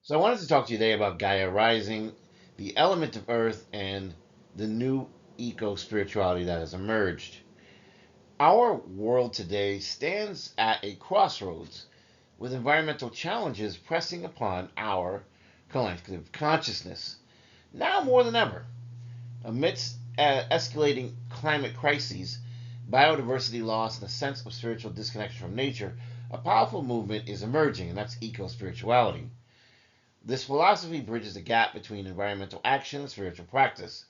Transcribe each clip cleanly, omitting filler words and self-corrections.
So I wanted to talk to you today about Gaia rising, the element of Earth, and the new eco-spirituality that has emerged. Our world today stands at a crossroads with environmental challenges pressing upon our collective consciousness, now more than ever. Amidst escalating climate crises, biodiversity loss, and a sense of spiritual disconnection from nature, a powerful movement is emerging, and that's eco-spirituality. This philosophy bridges the gap between environmental action and spiritual practice,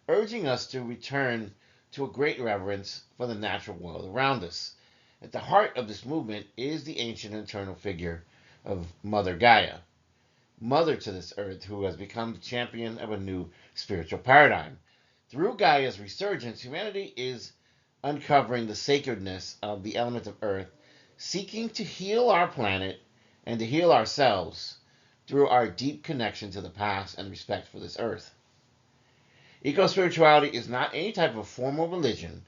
urging us to return to a great reverence for the natural world around us. At the heart of this movement is the ancient eternal figure of Mother Gaia, mother to this earth, who has become the champion of a new spiritual paradigm. Through Gaia's resurgence, humanity is uncovering the sacredness of the element of earth, seeking to heal our planet and to heal ourselves through our deep connection to the past and respect for this earth. Eco spirituality is not any type of formal religion,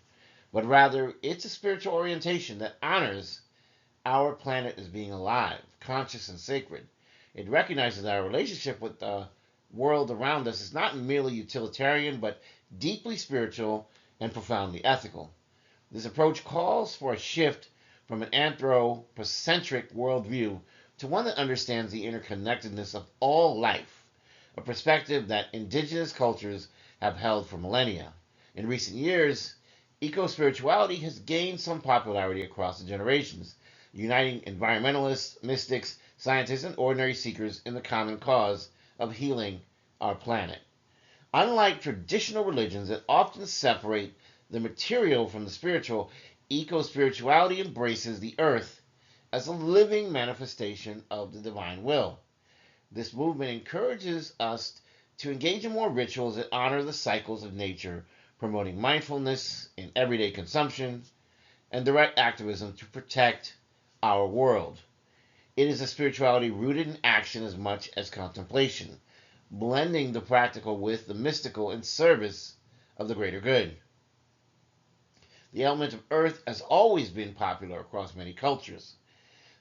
but rather it's a spiritual orientation that honors our planet as being alive, conscious, and sacred. It recognizes that our relationship with the world around us is not merely utilitarian, but deeply spiritual and profoundly ethical. This approach calls for a shift from an anthropocentric worldview to one that understands the interconnectedness of all life, a perspective that indigenous cultures have held for millennia. In recent years, eco spirituality has gained some popularity across the generations, uniting environmentalists, mystics, scientists, and ordinary seekers in the common cause of healing our planet. Unlike traditional religions that often separate the material from the spiritual, eco spirituality embraces the earth as a living manifestation of the divine will. This movement encourages us to engage in more rituals that honor the cycles of nature, promoting mindfulness in everyday consumption and direct activism to protect our world. It is a spirituality rooted in action as much as contemplation, blending the practical with the mystical in service of the greater good. The element of earth has always been popular across many cultures.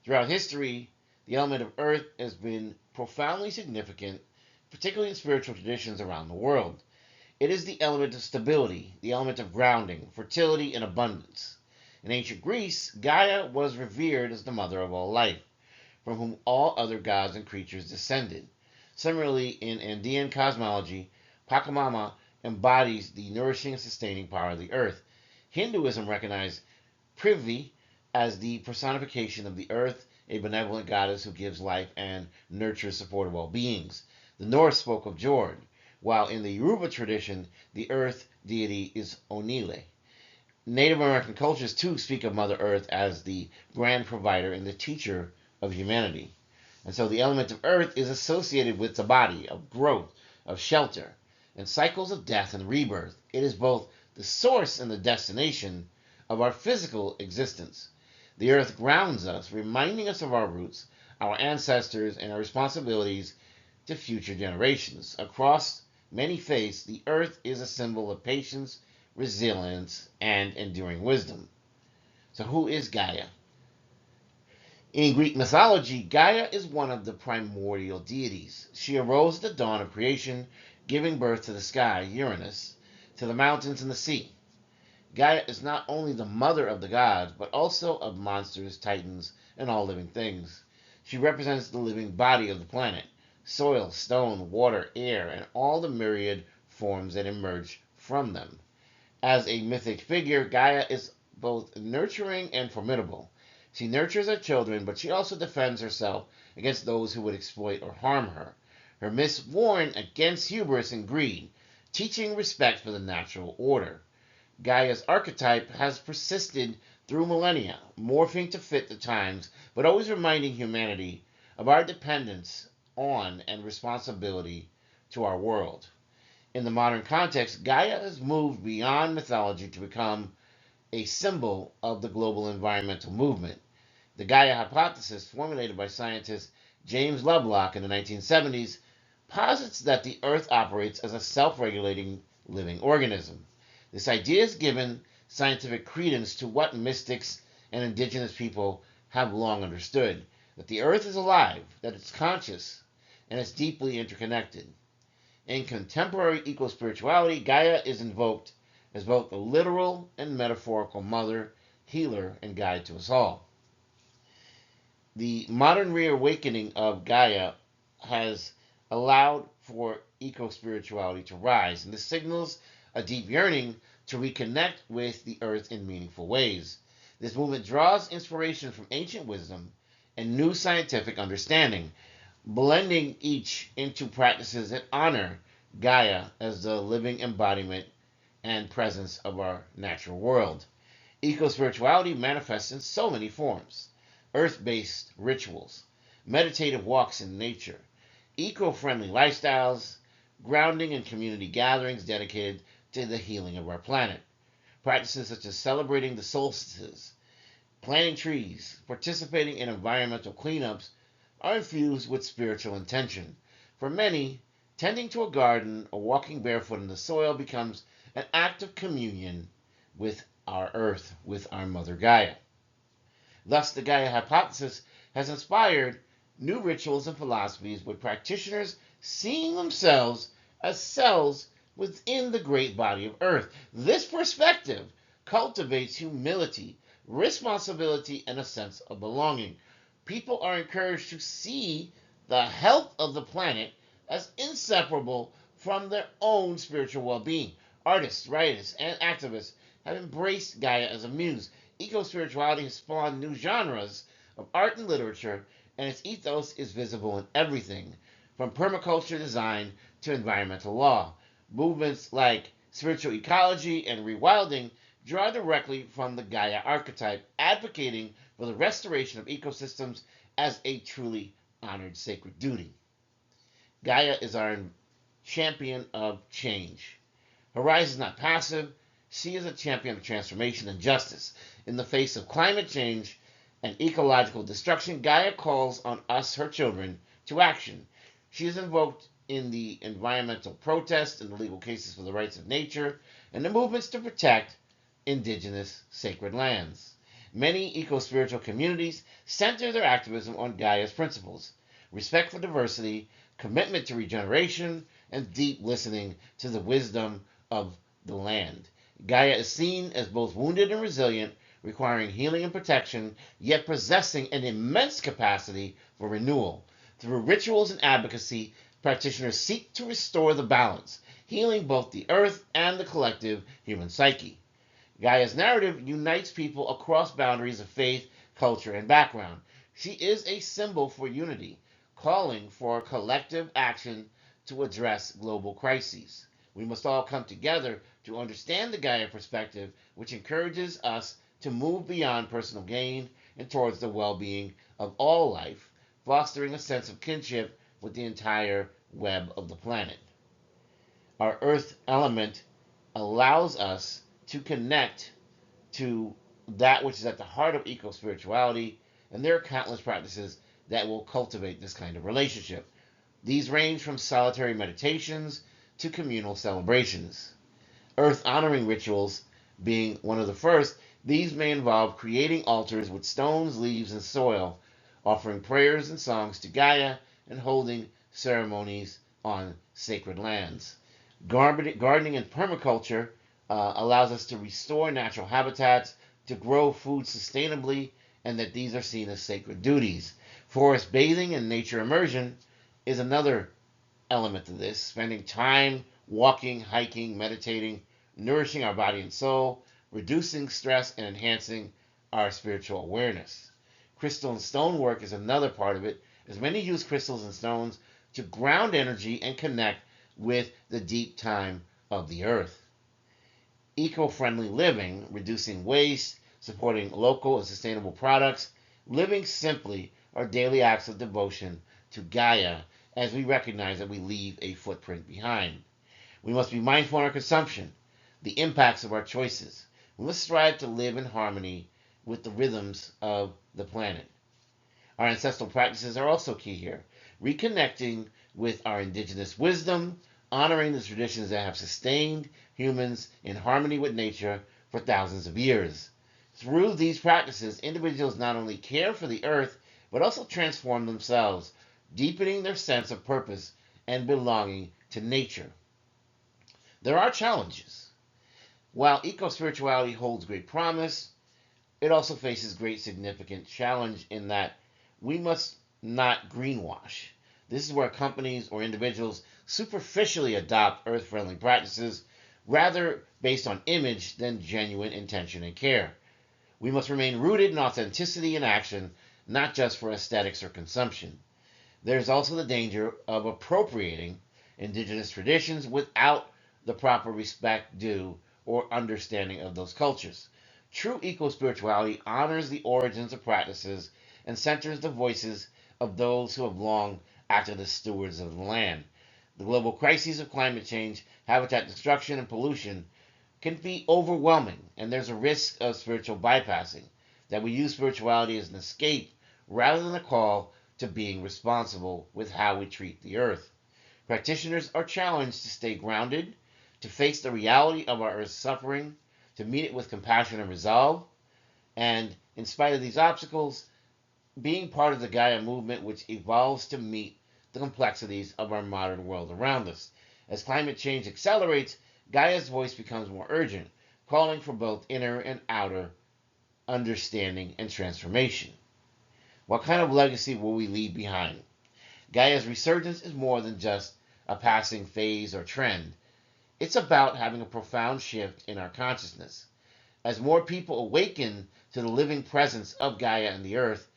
Throughout history, the element of earth has been profoundly significant, particularly in spiritual traditions around the world. It is the element of stability, the element of grounding, fertility, and abundance. In ancient Greece, Gaia was revered as the mother of all life, from whom all other gods and creatures descended. Similarly, in Andean cosmology, Pachamama embodies the nourishing and sustaining power of the earth. Hinduism recognized Prithvi as the personification of the earth, a benevolent goddess who gives life and nurtures supportive all beings. The Norse spoke of Jord, while in the Yoruba tradition, the earth deity is Onile. Native American cultures too speak of Mother Earth as the grand provider and the teacher of humanity. And so the element of earth is associated with the body, of growth, of shelter, and cycles of death and rebirth. It is both the source and the destination of our physical existence. The earth grounds us, reminding us of our roots, our ancestors, and our responsibilities to future generations. Across many faiths, the earth is a symbol of patience, resilience, and enduring wisdom. So, who is Gaia? In Greek mythology, Gaia is one of the primordial deities. She arose at the dawn of creation, giving birth to the sky, Uranus, to the mountains and the sea. Gaia is not only the mother of the gods, but also of monsters, titans, and all living things. She represents the living body of the planet, soil, stone, water, air, and all the myriad forms that emerge from them. As a mythic figure, Gaia is both nurturing and formidable. She nurtures her children, but she also defends herself against those who would exploit or harm her. Her myths warn against hubris and greed, teaching respect for the natural order. Gaia's archetype has persisted through millennia, morphing to fit the times, but always reminding humanity of our dependence on and responsibility to our world. In the modern context, Gaia has moved beyond mythology to become a symbol of the global environmental movement. The Gaia hypothesis, formulated by scientist James Lovelock in the 1970s, posits that the Earth operates as a self regulating living organism. This idea has given scientific credence to what mystics and indigenous people have long understood, that the Earth is alive, that it's conscious, and is deeply interconnected. In contemporary eco-spirituality, Gaia is invoked as both the literal and metaphorical mother, healer, and guide to us all. The modern reawakening of Gaia has allowed for eco-spirituality to rise, and this signals a deep yearning to reconnect with the earth in meaningful ways. This movement draws inspiration from ancient wisdom and new scientific understanding, blending each into practices that honor Gaia as the living embodiment and presence of our natural world. Eco-spirituality manifests in so many forms: earth-based rituals, meditative walks in nature, eco-friendly lifestyles, grounding and community gatherings dedicated to the healing of our planet. Practices such as celebrating the solstices, planting trees, participating in environmental cleanups are infused with spiritual intention. For many, tending to a garden or walking barefoot in the soil becomes an act of communion with our earth, with our Mother Gaia. Thus, the Gaia hypothesis has inspired new rituals and philosophies, with practitioners seeing themselves as cells within the great body of Earth. This perspective cultivates humility, responsibility, and a sense of belonging. People are encouraged to see the health of the planet as inseparable from their own spiritual well-being. Artists, writers, and activists have embraced Gaia as a muse. Eco-spirituality has spawned new genres of art and literature, and its ethos is visible in everything from permaculture design to environmental law. Movements like spiritual ecology and rewilding draw directly from the Gaia archetype, advocating for the restoration of ecosystems as a truly honored sacred duty. Gaia is our champion of change. Her rise is not passive. She is a champion of transformation and justice. In the face of climate change and ecological destruction, Gaia calls on us, her children, to action. She is invoked in the environmental protests and the legal cases for the rights of nature and the movements to protect indigenous sacred lands. Many eco-spiritual communities center their activism on Gaia's principles: respect for diversity, commitment to regeneration, and deep listening to the wisdom of the land. Gaia is seen as both wounded and resilient, requiring healing and protection, yet possessing an immense capacity for renewal. Through rituals and advocacy, practitioners seek to restore the balance, healing both the earth and the collective human psyche. Gaia's narrative unites people across boundaries of faith, culture, and background. She is a symbol for unity, calling for collective action to address global crises. We must all come together to understand the Gaia perspective, which encourages us to move beyond personal gain and towards the well-being of all life, fostering a sense of kinship with the entire web of the planet. Our earth element allows us to connect to that which is at the heart of eco-spirituality, and there are countless practices that will cultivate this kind of relationship. These range from solitary meditations to communal celebrations. Earth honoring rituals being one of the first, these may involve creating altars with stones, leaves, and soil, offering prayers and songs to Gaia, and holding ceremonies on sacred lands. Gardening and permaculture allows us to restore natural habitats, to grow food sustainably, and that these are seen as sacred duties. Forest bathing and nature immersion is another element of this, spending time walking, hiking, meditating, nourishing our body and soul, reducing stress, and enhancing our spiritual awareness. Crystal and stone work is another part of it, as many use crystals and stones to ground energy and connect with the deep time of the earth. Eco-friendly living, reducing waste, supporting local and sustainable products, living simply are daily acts of devotion to Gaia, as we recognize that we leave a footprint behind. We must be mindful in our consumption, the impacts of our choices. We must strive to live in harmony with the rhythms of the planet. Our ancestral practices are also key here, reconnecting with our indigenous wisdom, honoring the traditions that have sustained humans in harmony with nature for thousands of years. Through these practices, individuals not only care for the earth, but also transform themselves, deepening their sense of purpose and belonging to nature. There are challenges. While eco-spirituality holds great promise, it also faces great significant challenge in that we must not greenwash. This is where companies or individuals superficially adopt earth-friendly practices rather based on image than genuine intention and care. We must remain rooted in authenticity and action, not just for aesthetics or consumption. There's also the danger of appropriating indigenous traditions without the proper respect due or understanding of those cultures. True eco-spirituality honors the origins of practices and centers the voices of those who have long acted as stewards of the land. The global crises of climate change, habitat destruction, and pollution can be overwhelming, and there's a risk of spiritual bypassing, that we use spirituality as an escape rather than a call to being responsible with how we treat the earth. Practitioners are challenged to stay grounded, to face the reality of our earth's suffering, to meet it with compassion and resolve, and in spite of these obstacles, being part of the Gaia movement which evolves to meet the complexities of our modern world around us. As climate change accelerates, Gaia's voice becomes more urgent, calling for both inner and outer understanding and transformation. What kind of legacy will we leave behind? Gaia's resurgence is more than just a passing phase or trend. It's about having a profound shift in our consciousness. As more people awaken to the living presence of Gaia and the earth,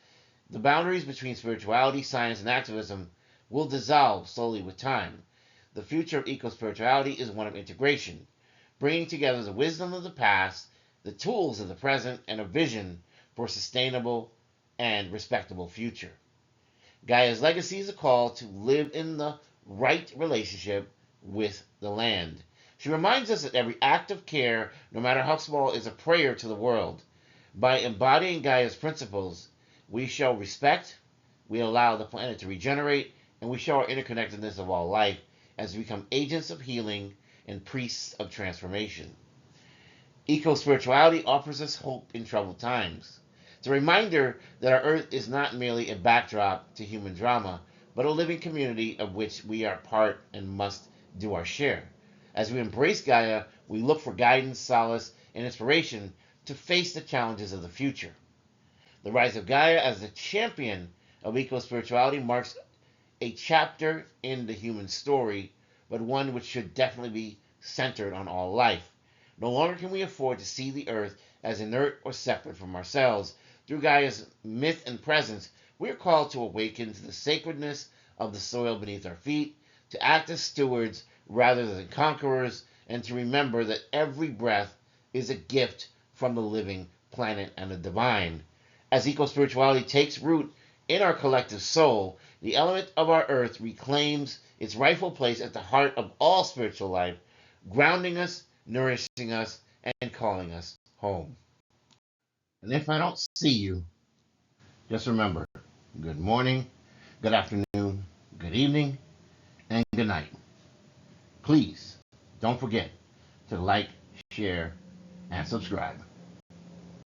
the boundaries between spirituality, science, and activism will dissolve slowly with time. The future of eco-spirituality is one of integration, bringing together the wisdom of the past, the tools of the present, and a vision for a sustainable and respectable future. Gaia's legacy is a call to live in the right relationship with the land. She reminds us that every act of care, no matter how small, is a prayer to the world. By embodying Gaia's principles, we show respect, we allow the planet to regenerate, and we show our interconnectedness of all life as we become agents of healing and priests of transformation. Eco-spirituality offers us hope in troubled times. It's a reminder that our earth is not merely a backdrop to human drama, but a living community of which we are part and must do our share. As we embrace Gaia, we look for guidance, solace, and inspiration to face the challenges of the future. The rise of Gaia as the champion of eco-spirituality marks a chapter in the human story, but one which should definitely be centered on all life. No longer can we afford to see the earth as inert or separate from ourselves. Through Gaia's myth and presence, we are called to awaken to the sacredness of the soil beneath our feet, to act as stewards rather than conquerors, and to remember that every breath is a gift from the living planet and the divine. As eco-spirituality takes root in our collective soul, the element of our earth reclaims its rightful place at the heart of all spiritual life, grounding us, nourishing us, and calling us home. And if I don't see you, just remember, good morning, good afternoon, good evening, and good night. Please don't forget to like, share, and subscribe.